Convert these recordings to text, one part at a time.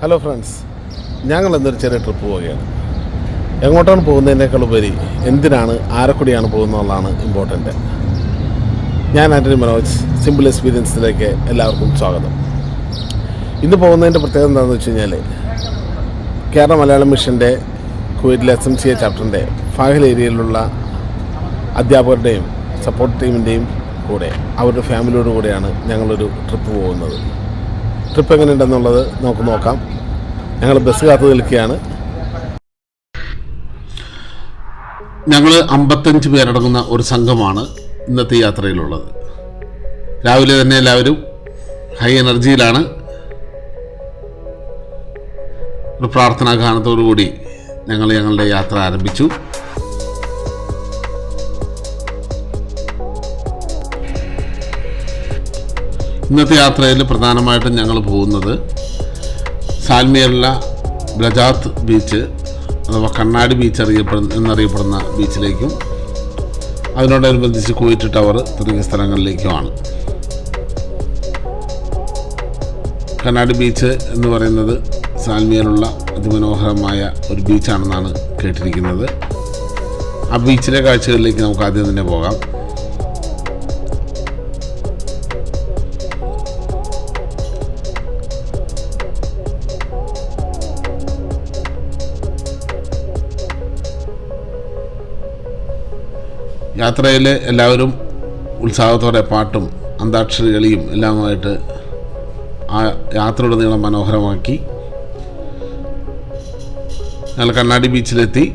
Hello friends, ഞങ്ങൾ എന്നൊരു ചെറിയ ട്രിപ്പ് പോവുകയാണ്. എങ്ങോട്ടാണ് പോകുന്നതിനേക്കാളുപരി എന്തിനാണ്, ആരെക്കൂടിയാണ് പോകുന്നതെന്നുള്ളതാണ് ഇമ്പോർട്ടൻ്റ്. ഞാൻ ആൻ്റണി മനോജ്, സിമ്പിൾ എക്സ്പീരിയൻസിലേക്ക് എല്ലാവർക്കും സ്വാഗതം. ഇന്ന് പോകുന്നതിൻ്റെ പ്രത്യേകത എന്താണെന്ന് വെച്ച് കഴിഞ്ഞാൽ, കേരള മലയാളം മിഷൻ്റെ കുവൈറ്റിലെ SMCA ചാപ്റ്ററിൻ്റെ ഫാഹിൽ ഏരിയയിലുള്ള അധ്യാപകരുടെയും സപ്പോർട്ട് ടീമിൻ്റെയും കൂടെ അവരുടെ ഫാമിലിയോട് കൂടെയാണ് ഞങ്ങളൊരു ട്രിപ്പ് പോകുന്നത്. ട്രിപ്പ് എങ്ങനെയുണ്ടെന്നുള്ളത് നമുക്ക് നോക്കാം. ഞങ്ങൾ ബസ് കാത്തു നിൽക്കുകയാണ്. ഞങ്ങൾ 55 പേരടങ്ങുന്ന ഒരു സംഘമാണ് ഇന്നത്തെ യാത്രയിലുള്ളത്. രാവിലെ തന്നെ എല്ലാവരും ഹൈ എനർജിയിലാണ്. ഒരു പ്രാർത്ഥനാ ഗാനത്തോടു കൂടി ഞങ്ങളുടെ യാത്ര ആരംഭിച്ചു. ഇന്നത്തെ യാത്രയിൽ പ്രധാനമായിട്ടും ഞങ്ങൾ പോകുന്നത് സാൽമിയറിലെ ബ്ലജാത്ത് ബീച്ച് അഥവാ കണ്ണാടി ബീച്ച് എന്നറിയപ്പെടുന്ന ബീച്ചിലേക്കും അതിനോടനുബന്ധിച്ച് കുവൈറ്റ് ടവർ തുടങ്ങിയ സ്ഥലങ്ങളിലേക്കുമാണ്. കണ്ണാടി ബീച്ച് എന്ന് പറയുന്നത് സാൽമിയറിലുള്ള അതിമനോഹരമായ ഒരു ബീച്ചാണെന്നാണ് കേട്ടിരിക്കുന്നത്. ആ ബീച്ചിലെ കാഴ്ചകളിലേക്ക് നമുക്ക് ആദ്യം തന്നെ പോകാം. യാത്രയിൽ എല്ലാവരും ഉത്സാഹത്തോടെ പാട്ടും അന്താക്ഷരി കളിയും എല്ലാമായിട്ട് ആ യാത്രയുടെ മനോഹരമാക്കി. ഞങ്ങൾ കണ്ണാടി ബീച്ചിലെത്തി.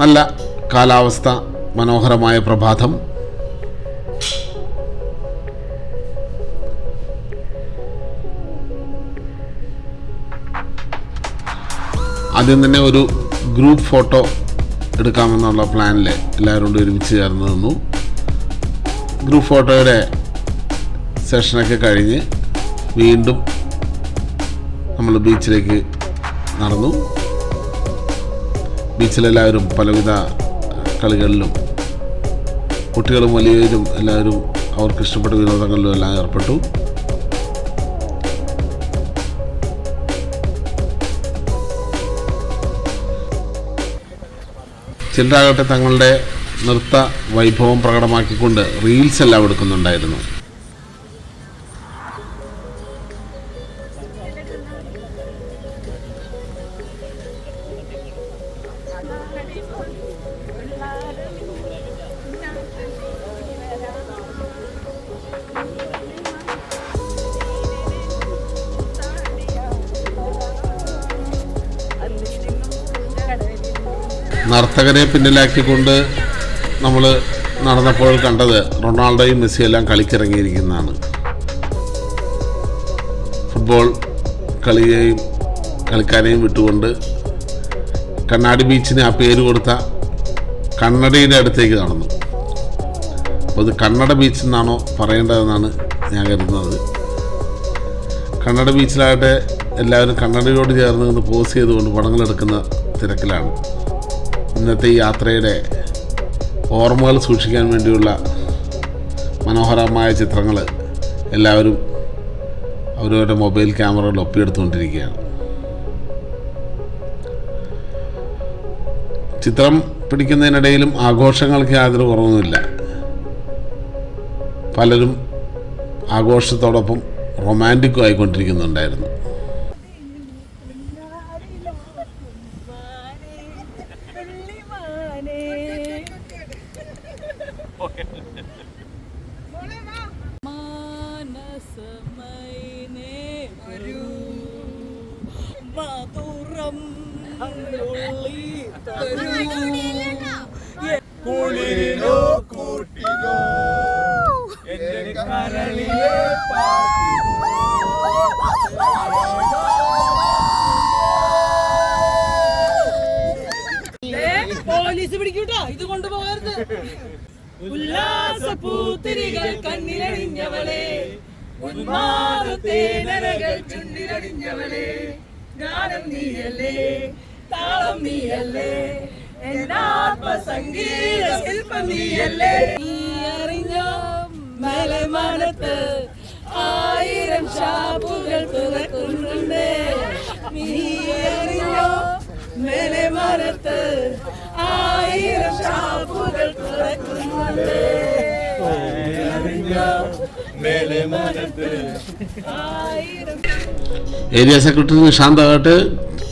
നല്ല കാലാവസ്ഥ, മനോഹരമായ പ്രഭാതം. ആദ്യം തന്നെ ഒരു ഗ്രൂപ്പ് ഫോട്ടോ എടുക്കാമെന്നുള്ള പ്ലാനിൽ എല്ലാവരും കൂടി ഒരുമിച്ച് ചേർന്ന് നിന്നു. ഗ്രൂപ്പ് ഫോട്ടോയുടെ സെഷനൊക്കെ കഴിഞ്ഞ് വീണ്ടും നമ്മൾ ബീച്ചിലേക്ക് നടന്നു. ബീച്ചിലെല്ലാവരും പലവിധ കളികളിലും, കുട്ടികളും വലിയവരും എല്ലാവരും അവർക്ക് ഇഷ്ടപ്പെട്ട വിനോദങ്ങളിലും എല്ലാം ഏർപ്പെട്ടു. ചിലരാകട്ടെ തങ്ങളുടെ നൃത്ത വൈഭവം പ്രകടമാക്കിക്കൊണ്ട് റീൽസ് എല്ലാം എടുക്കുന്നുണ്ടായിരുന്നു. നർത്തകരെ പിന്നിലാക്കിക്കൊണ്ട് നമ്മൾ നടന്നപ്പോൾ കണ്ടത് റൊണാൾഡോയും മെസ്സിയെല്ലാം കളിക്കിറങ്ങിയിരിക്കുന്നതാണ്. ഫുട്ബോൾ കളിക്കാരെയും വിട്ടുകൊണ്ട് കണ്ണാടി ബീച്ചിന് ആ പേര് കൊടുത്ത കണ്ണടയുടെ അടുത്തേക്ക് നടന്നു. അപ്പോൾ ഇത് കണ്ണട ബീച്ച് എന്നാണോ പറയേണ്ടതെന്നാണ് ഞാൻ കരുതുന്നത്. കണ്ണട ബീച്ചിലാകട്ടെ എല്ലാവരും കണ്ണടയോട് ചേർന്ന് നിന്ന് പോസ് ചെയ്തുകൊണ്ട് പടങ്ങളെടുക്കുന്ന തിരക്കിലാണ്. ഇന്നത്തെ ഈ യാത്രയുടെ ഓർമ്മകൾ സൂക്ഷിക്കാൻ വേണ്ടിയുള്ള മനോഹരമായ ചിത്രങ്ങൾ എല്ലാവരും അവരവരുടെ മൊബൈൽ ക്യാമറകൾ ഒപ്പിയെടുത്തുകൊണ്ടിരിക്കുകയാണ്. ചിത്രം പിടിക്കുന്നതിനിടയിലും ആഘോഷങ്ങൾക്ക് യാതൊരു കുറവൊന്നുമില്ല. പലരും ആഘോഷത്തോടൊപ്പം റൊമാൻറ്റിക്കും ആയിക്കൊണ്ടിരിക്കുന്നുണ്ടായിരുന്നു. പോലീസ് പിടിക്കൂട്ടോ, ഇത് കൊണ്ടുപോകരുത്. ഉല്ലാസപൂത്തിരികൾ കണ്ണിലണിഞ്ഞവളെ, ഉന്മാദത്തേനരകൾ ചുണ്ടിലണിഞ്ഞവളെ, ഗാനം നീയല്ലേ, താളം നീയല്ലേ, എന്നാത്മസംഗീത ശില്പം നീയല്ലേ. നീ അറിഞ്ഞോ മലമാനത്ത് 1000 ഷാപ്പുകൾ മാനത്ത് ആയിരം ഷാപ്പുകൾ തുറക്കുന്നുണ്ട്. ഏരിയ സെക്രട്ടറി നിഷാന്താകട്ടെ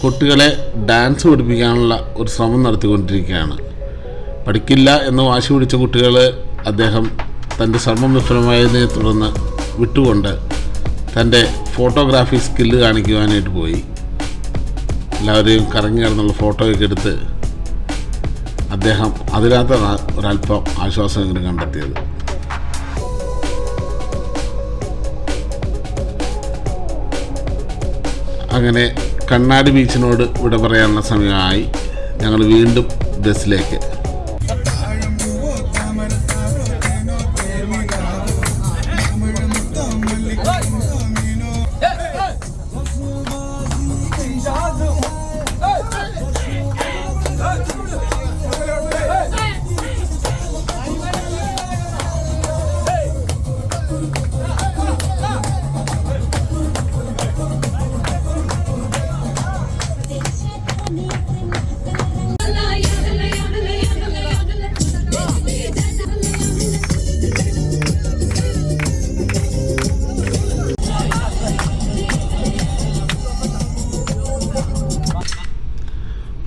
കുട്ടികളെ ഡാൻസ് പഠിപ്പിക്കാനുള്ള ഒരു ശ്രമം നടത്തിക്കൊണ്ടിരിക്കുകയാണ്. പഠിക്കില്ല എന്ന് വാശി പിടിച്ച കുട്ടികളെ അദ്ദേഹം തൻ്റെ ശ്രമം വിഫലമായതിനെ തുടർന്ന് വിട്ടുകൊണ്ട് തൻ്റെ ഫോട്ടോഗ്രാഫി സ്കില്ല് കാണിക്കുവാനായിട്ട് പോയി. എല്ലാവരെയും കറങ്ങി കിടന്നുള്ള ഫോട്ടോയൊക്കെ എടുത്ത് അദ്ദേഹം അതിനകത്താണ് ഒരല്പം ആശ്വാസമെങ്കിലും കണ്ടെത്തിയത്. അങ്ങനെ കണ്ണാടി ബീച്ചിനോട് വിട പറയാനുള്ള സമയമായി. ഞങ്ങൾ വീണ്ടും ബസ്സിലേക്ക്.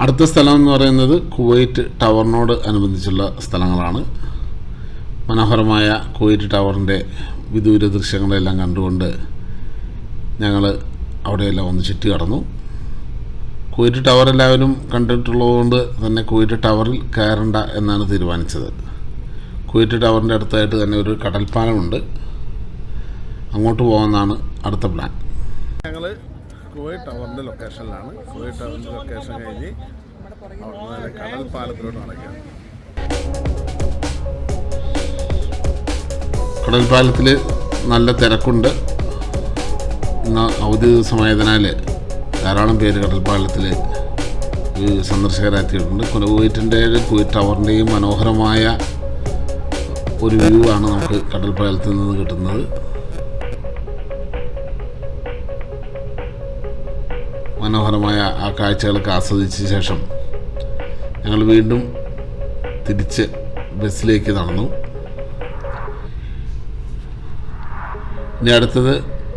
അടുത്ത സ്ഥലം എന്ന് പറയുന്നത് കുവൈറ്റ് ടവറിനോട് അനുബന്ധിച്ചുള്ള സ്ഥലങ്ങളാണ്. മനോഹരമായ കുവൈറ്റ് ടവറിൻ്റെ വിദൂര ദൃശ്യങ്ങളെല്ലാം കണ്ടുകൊണ്ട് ഞങ്ങൾ അവിടെയെല്ലാം ഒന്ന് ചുറ്റി കടന്നു. കുവൈറ്റ് ടവർ എല്ലാവരും കണ്ടിട്ടുള്ളതുകൊണ്ട് തന്നെ കുവൈറ്റ് ടവറിൽ കയറണ്ട എന്നാണ് തീരുമാനിച്ചത്. കുവൈറ്റ് ടവറിൻ്റെ അടുത്തായിട്ട് തന്നെ ഒരു കടൽപ്പാലമുണ്ട്, അങ്ങോട്ട് പോകുന്നതാണ് അടുത്ത പ്ലാൻ. ഞങ്ങൾ കുവൈറ്റ് ടവറിൻ്റെ ലൊക്കേഷനിലാണ്. കുവൈറ്റ് ടവറിൻ്റെ ലൊക്കേഷൻ കഴിഞ്ഞ് അവിടെ കടൽ പാലത്തിലോട്ട് നടക്കുകയാണ്. കടൽപ്പാലത്തിൽ നല്ല തിരക്കുണ്ട്. ഇന്ന് അവധി ദിവസമായതിനാൽ ധാരാളം പേര് കടൽപ്പാലത്തിൽ സന്ദർശകരെത്തിയിട്ടുണ്ട്. കുവൈറ്റിൻ്റെ കുവൈറ്റ് ടവറിൻ്റെയും മനോഹരമായ ഒരു വ്യൂ ആണ് നമുക്ക് കടൽപ്പാലത്തിൽ നിന്ന് കിട്ടുന്നത്. മനോഹരമായ ആ കാഴ്ചകളൊക്കെ ആസ്വദിച്ച ശേഷം ഞങ്ങൾ വീണ്ടും തിരിച്ച് ബസ്സിലേക്ക് നടന്നു. ഇനി അടുത്തത്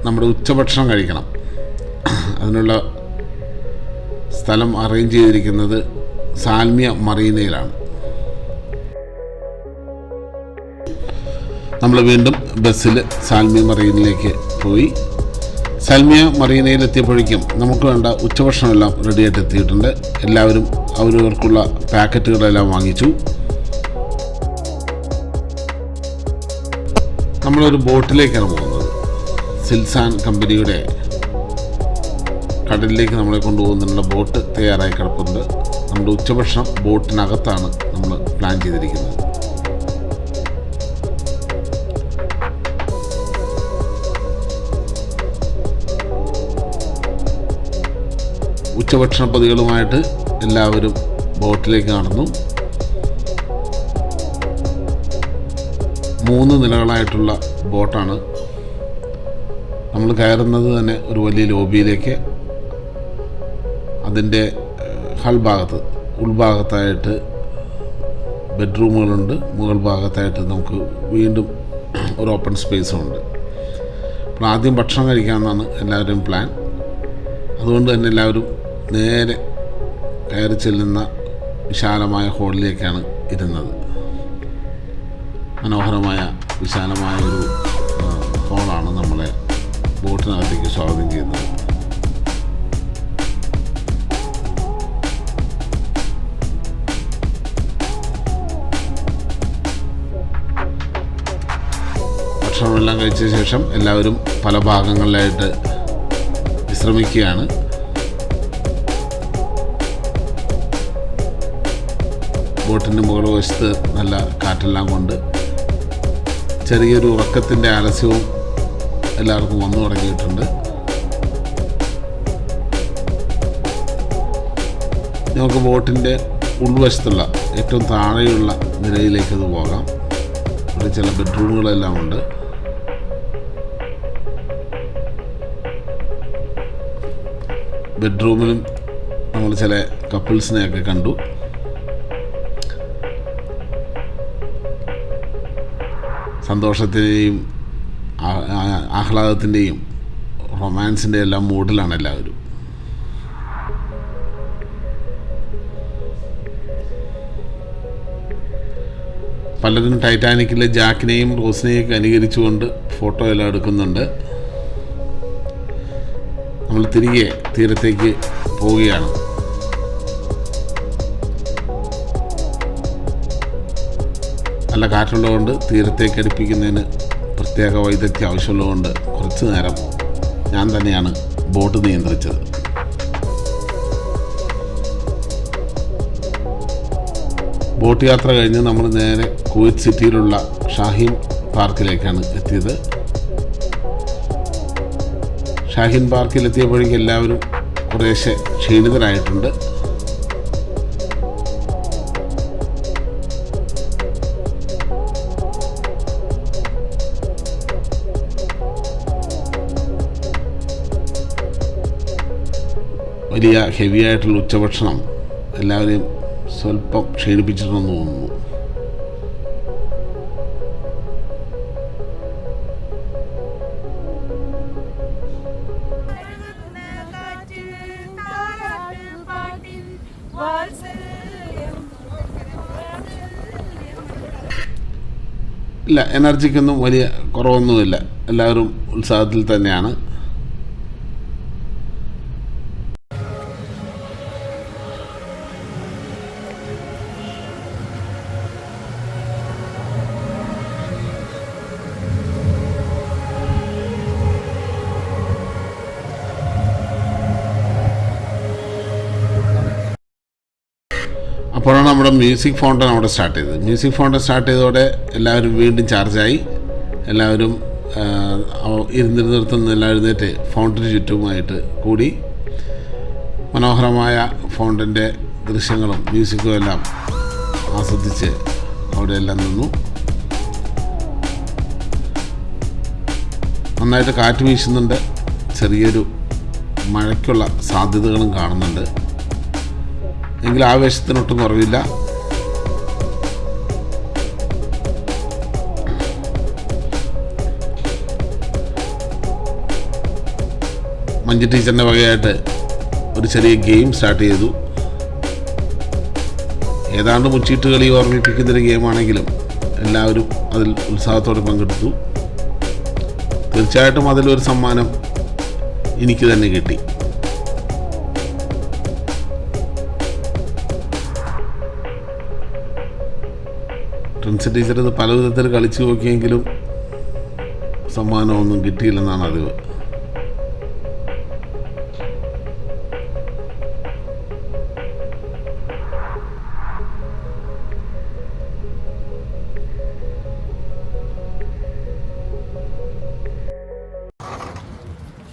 നമ്മുടെ ഉച്ചഭക്ഷണം കഴിക്കണം. അതിനുള്ള സ്ഥലം അറേഞ്ച് ചെയ്തിരിക്കുന്നത് സാൽമിയ മറീനയിലാണ്. നമ്മൾ വീണ്ടും ബസ്സിൽ സാൽമിയ മറീനയിലേക്ക് പോയി. സാൽമിയ മറീനയിലെത്തിയപ്പോഴേക്കും നമുക്ക് വേണ്ട ഉച്ചഭക്ഷണമെല്ലാം റെഡിയായിട്ട് എത്തിയിട്ടുണ്ട്. എല്ലാവരും അവരവർക്കുള്ള പാക്കറ്റുകളെല്ലാം വാങ്ങിച്ചു. നമ്മളൊരു ബോട്ടിലേക്കാണ് പോകുന്നത്. സിൽസാൻ കമ്പനിയുടെ കടലിലേക്ക് നമ്മളെ കൊണ്ടുപോകുന്നതിനുള്ള ബോട്ട് തയ്യാറായി കിടപ്പുണ്ട്. നമ്മുടെ ഉച്ചഭക്ഷണം ബോട്ടിനകത്താണ് നമ്മൾ പ്ലാൻ ചെയ്തിരിക്കുന്നത്. ഉച്ചഭക്ഷണ പതികളുമായിട്ട് എല്ലാവരും ബോട്ടിലേക്ക് നടന്നു. 3 നിലകളായിട്ടുള്ള ബോട്ടാണ്. നമ്മൾ കയറുന്നത് തന്നെ ഒരു വലിയ ലോബിയിലേക്ക്. അതിൻ്റെ ഉൾഭാഗത്തായിട്ട് ബെഡ്റൂമുകളുണ്ട്. മുകൾ ഭാഗത്തായിട്ട് നമുക്ക് വീണ്ടും ഒരു ഓപ്പൺ സ്പേസുമുണ്ട്. അപ്പോൾ ആദ്യം ഭക്ഷണം കഴിക്കാമെന്നാണ് എല്ലാവരുടെയും പ്ലാൻ. അതുകൊണ്ട് തന്നെ എല്ലാവരും നേരെ കയറി ചെല്ലുന്ന വിശാലമായ ഹോളിലേക്കാണ് ഇരുന്നത്. മനോഹരമായ വിശാലമായ ഒരു ഹോളാണ് നമ്മളെ ബോട്ടിനകത്തേക്ക് സ്വാഗതം ചെയ്യുന്നത്. ഭക്ഷണമെല്ലാം കഴിച്ച ശേഷം എല്ലാവരും പല ഭാഗങ്ങളിലായിട്ട് വിശ്രമിക്കുകയാണ്. ബോട്ടിൻ്റെ മുകൾ വശത്ത് നല്ല കാറ്റെല്ലാം കൊണ്ട് ചെറിയൊരു ഉറക്കത്തിൻ്റെ ആലസ്യവും എല്ലാവർക്കും വന്നു തുടങ്ങിയിട്ടുണ്ട്. നമുക്ക് ബോട്ടിൻ്റെ ഉൾവശത്തുള്ള ഏറ്റവും താഴെയുള്ള നിലയിലേക്കത് പോകാം. ഇവിടെ ചില ബെഡ്റൂമുകളെല്ലാം ഉണ്ട്. ബെഡ്റൂമിലും നമ്മൾ ചില കപ്പിൾസിനെയൊക്കെ കണ്ടു. സന്തോഷത്തിൻ്റെയും ആഹ്ലാദത്തിൻ്റെയും റൊമാൻസിൻ്റെ എല്ലാം മൂഡിലാണ് എല്ലാവരും. പലരും ടൈറ്റാനിക്കിലെ ജാക്കിനെയും റോസിനെയൊക്കെ അനുകരിച്ചുകൊണ്ട് ഫോട്ടോ എല്ലാം എടുക്കുന്നുണ്ട്. നമ്മൾ തിരികെ തീരത്തേക്ക് പോവുകയാണ്. നല്ല കാറ്റുള്ളതുകൊണ്ട് തീരത്തേക്ക് അടുപ്പിക്കുന്നതിന് പ്രത്യേക വൈദഗ്ധ്യം ആവശ്യമുള്ളതുകൊണ്ട് കുറച്ച് നേരം ഞാൻ തന്നെയാണ് ബോട്ട് നിയന്ത്രിച്ചത്. ബോട്ട് യാത്ര കഴിഞ്ഞ് നമ്മൾ നേരെ കുവൈറ്റ് സിറ്റിയിലുള്ള ഷാഹീൻ പാർക്കിലേക്കാണ് എത്തിയത്. ഷാഹീൻ പാർക്കിലെത്തിയപ്പോഴേക്കും എല്ലാവരും കുറേശ്ശെ ക്ഷീണിതരായിട്ടുണ്ട്. വലിയ ഹെവി ആയിട്ടുള്ള ഉച്ചഭക്ഷണം എല്ലാവരെയും സ്വല്പം ക്ഷീണിപ്പിച്ചിട്ടുണ്ടെന്ന് തോന്നുന്നു. ഇല്ല, എനർജിക്കൊന്നും വലിയ കുറവൊന്നുമില്ല. എല്ലാവരും ഉത്സാഹത്തിൽ തന്നെയാണ്. അപ്പോഴാണ് നമ്മുടെ മ്യൂസിക് ഫൗണ്ടൻ അവിടെ സ്റ്റാർട്ട് ചെയ്തത്. മ്യൂസിക് ഫൗണ്ടൻ സ്റ്റാർട്ട് ചെയ്തതോടെ എല്ലാവരും വീണ്ടും ചാർജായി. എല്ലാവരും ഇരുന്നിടത്തുനിന്ന് എല്ലാം എഴുന്നേറ്റ് ഫൗണ്ടന് ചുറ്റുമായിട്ട് കൂടി മനോഹരമായ ഫൗണ്ടൻ്റെ ദൃശ്യങ്ങളും മ്യൂസിക്കും എല്ലാം ആസ്വദിച്ച് അവിടെ എല്ലാം നിന്നു. നന്നായിട്ട് കാറ്റ് വീശുന്നുണ്ട്. ചെറിയൊരു മഴയ്ക്കുള്ള സാധ്യതകളും കാണുന്നുണ്ട്. എങ്കിലും ആവേശത്തിനൊട്ടും കുറവില്ല. മഞ്ജു ടീച്ചറിൻ്റെ വകയായിട്ട് ഒരു ചെറിയ ഗെയിം സ്റ്റാർട്ട് ചെയ്തു. ഏതാണ്ട് മുച്ചീട്ട് കളി ഓർമ്മിപ്പിക്കുന്നൊരു ഗെയിമാണെങ്കിലും എല്ലാവരും അതിൽ ഉത്സാഹത്തോടെ പങ്കെടുത്തു. തീർച്ചയായിട്ടും അതിലൊരു സമ്മാനം എനിക്ക് തന്നെ കിട്ടി. പ്രിൻസ് ടീച്ചർ ഇത് പല വിധത്തിൽ കളിച്ചു നോക്കിയെങ്കിലും സമ്മാനമൊന്നും കിട്ടിയില്ലെന്നാണ് അറിവ്.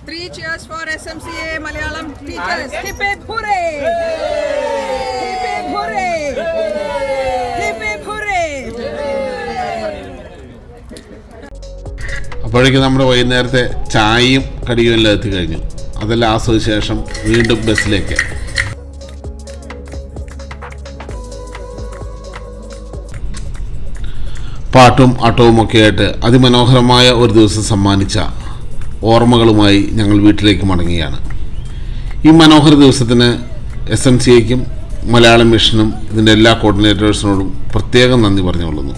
Three cheers for SMCA Malayalam teachers. Hip hip hooray! Hip hip hooray! Hip hip hooray! അപ്പോഴേക്കും നമ്മുടെ വൈകുന്നേരത്തെ ചായയും കടിയും എല്ലാം എത്തിക്കഴിഞ്ഞു. അതെല്ലാം ആസ്വദിച്ച ശേഷം വീണ്ടും ബസ്സിലേക്ക്. പാട്ടും ആട്ടവും ഒക്കെ ആയിട്ട് അതിമനോഹരമായ ഒരു ദിവസം സമ്മാനിച്ച ഓർമ്മകളുമായി ഞങ്ങൾ വീട്ടിലേക്ക് മടങ്ങുകയാണ്. ഈ മനോഹര ദിവസത്തിന് SMCAയ്ക്കും മലയാളം മിഷനും ഇതിൻ്റെ എല്ലാ കോർഡിനേറ്റേഴ്സിനോടും പ്രത്യേകം നന്ദി പറഞ്ഞുകൊള്ളുന്നു.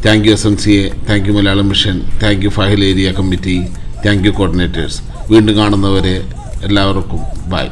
Thank you SMCA, thank you Malayalam mission, thank you Fahaheel area committee, thank you coordinators. വീണ്ടും കാണുന്നവരെ എല്ലാവർക്കും ബൈ.